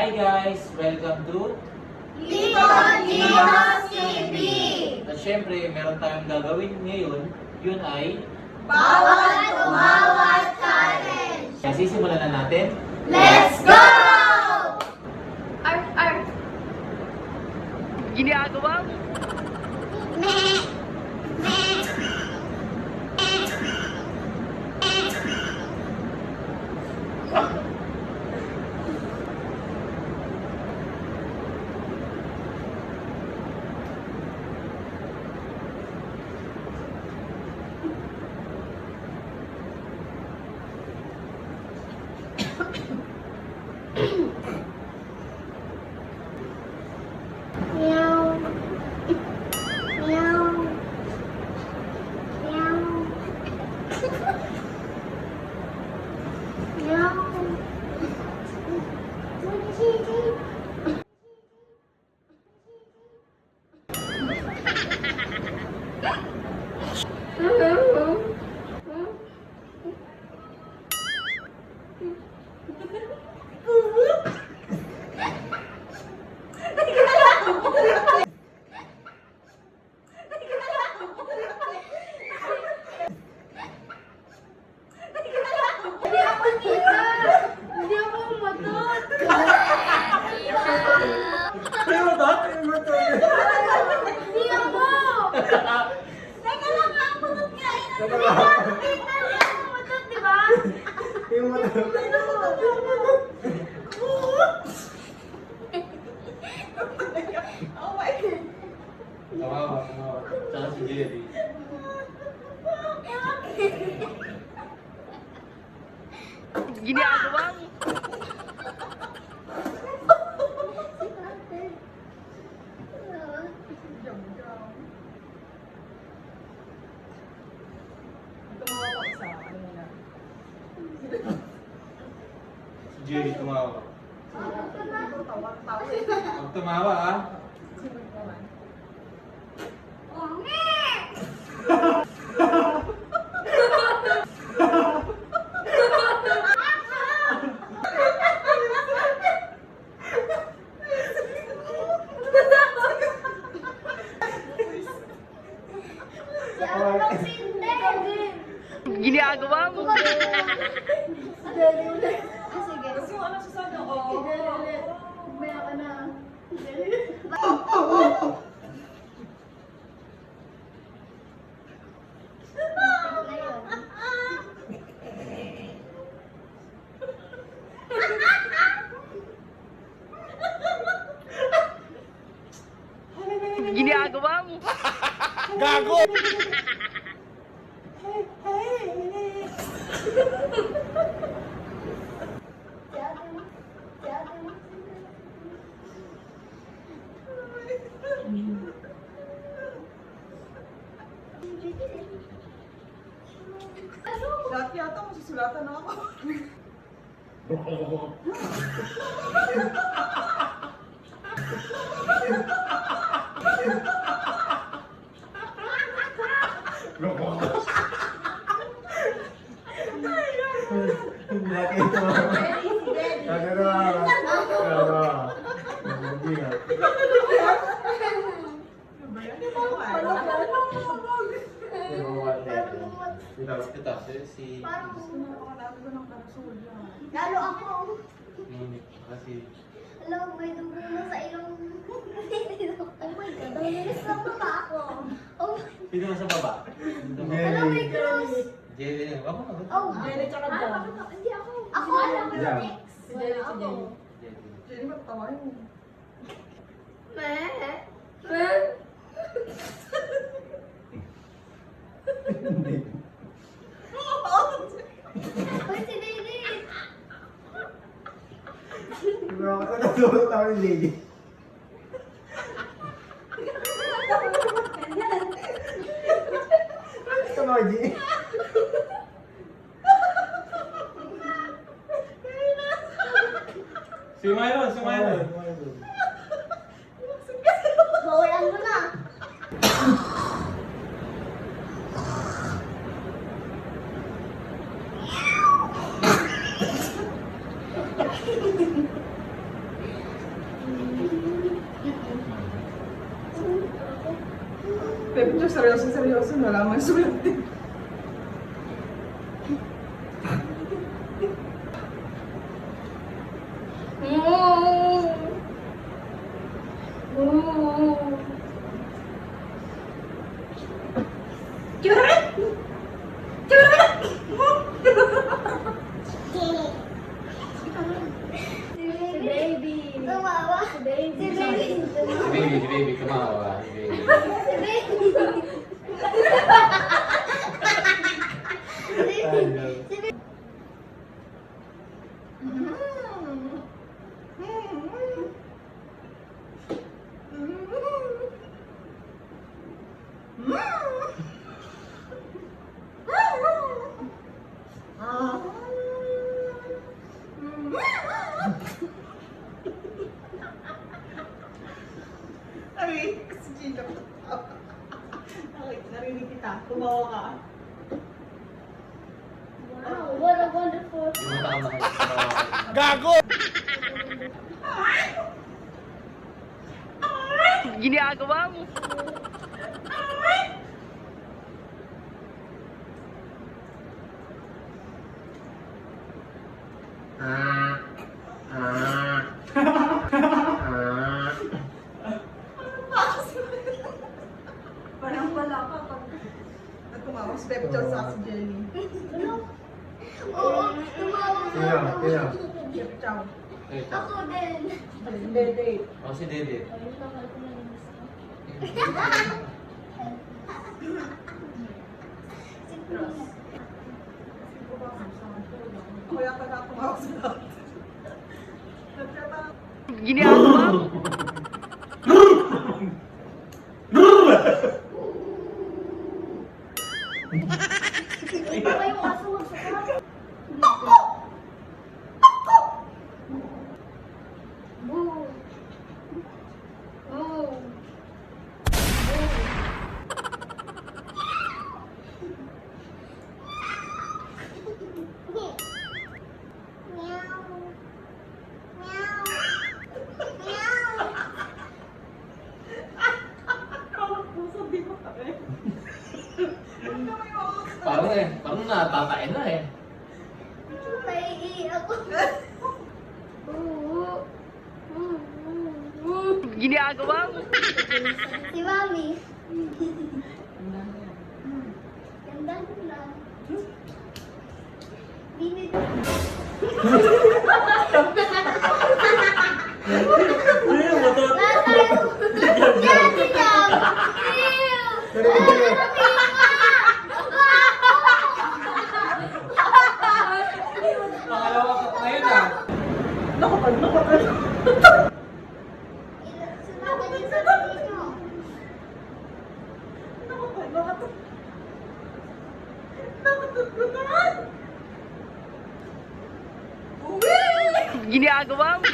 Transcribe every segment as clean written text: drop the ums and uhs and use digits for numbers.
Hi guys! Welcome to Limon Limos TV! At syempre, meron tayong gagawin ngayon. Yun ay Bawat Umawat Challenge! kaya sisimulan na natin. Let's go! Arf, arf! Ginagawa mo. Meow. Meow. Meow. Meow. Hindi ako matot. Ano ba? Ano ba ito? Hindi ako. Teka lang nga, matot nga. Hindi ako matot, di ba? Yung mata. Oh my God. Kawawa. Tsaka si Jerry. Ginagawa mo. Si Jerry tumawa. Huwag tumawa ah. Ginagawa mo. Sige. Gusto mo ano sasabi ko? Umaya ka na. Ginagawa mo. Gago! Lahat yata masusulatan na ako. Laki ito. Ito, si Lalo ako. kasi Alam, may dugo na sa ilong. Oh my God, nalilis lang na ba ako? Oh my sino nasa baba? Alam, may cross. Jerry. Ako na. Oh, Jenny tsaka John. Hindi ako. Ako alam ko Yeah. next. Si Jenny, si Ako. Jenny. Jenny, magtawain mo. Uy, si David. Natulog tayo ni Lady. Ito na, G. Si Myron, si Myron. Bawalan mo na. Pepito, seryoso. Wala mang sulat eh. Si baby. Tumawa. Si baby. Si baby, tumawa. Si baby. Si baby. Si baby. Ay, si Gina. Okay, narinig kita. Tumawa ka. Wow, what a wonderful. Yung mata ka tumawa. Ginagawa mo. Parang wala ka pag tumawa si Pepito sa si Jenny. Oo, tumawa ka. Pepito. Ako din. Dede. Ako si Dede. Si Cross. Ako yata na tumawa sa lahat. Nagkata- Ginagawa mo. Iba ba yung aso magsuka? Boo. Oh. Parang puso, di ba kami? Parang natatain na eh. Naiiyak ako. Ginagawa mo. Si Mami. Ganda na. Binit. Pangalawa ka pa ngayon ah. Nakapal. Sumama din sa dito. Ginagawa mo.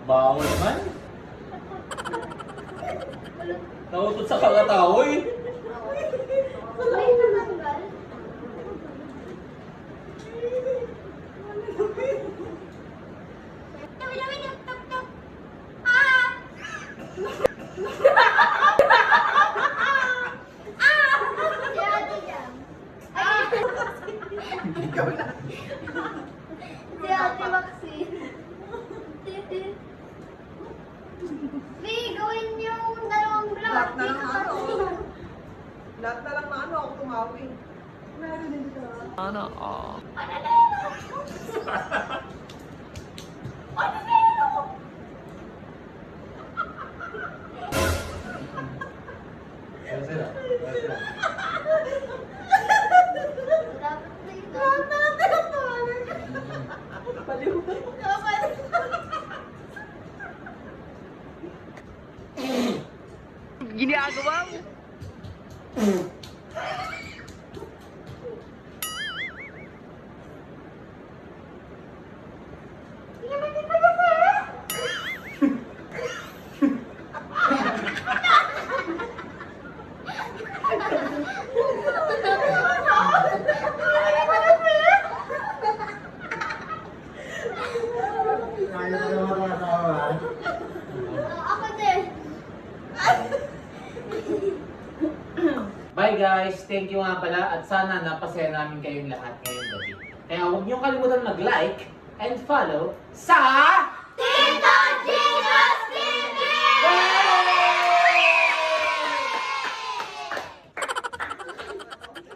Bawal naman. Nautot sa kakatawoy. Ay, natanggal. Tabi, tabi, tap, tap, tap. Ah! Si Ate Jam. Ay! Ikaw na. Si Ate Maxine. May gawin yung dalawang block. Lahat na lang Dito ano. kasi. Lahat na lang na ano ako tumawin. Narinig ka. Ano? Ano sila? Ano sila? Dapat na yun. Lahat na lang tinatawanan. Baliw. Ginagawa mo. Kaya ko naman ang asawa. Ako din. Bye guys! Thank you nga pala at sana napasaya namin kayong lahat ngayong gabi. Kaya huwag niyong kalimutan mag-like and follow sa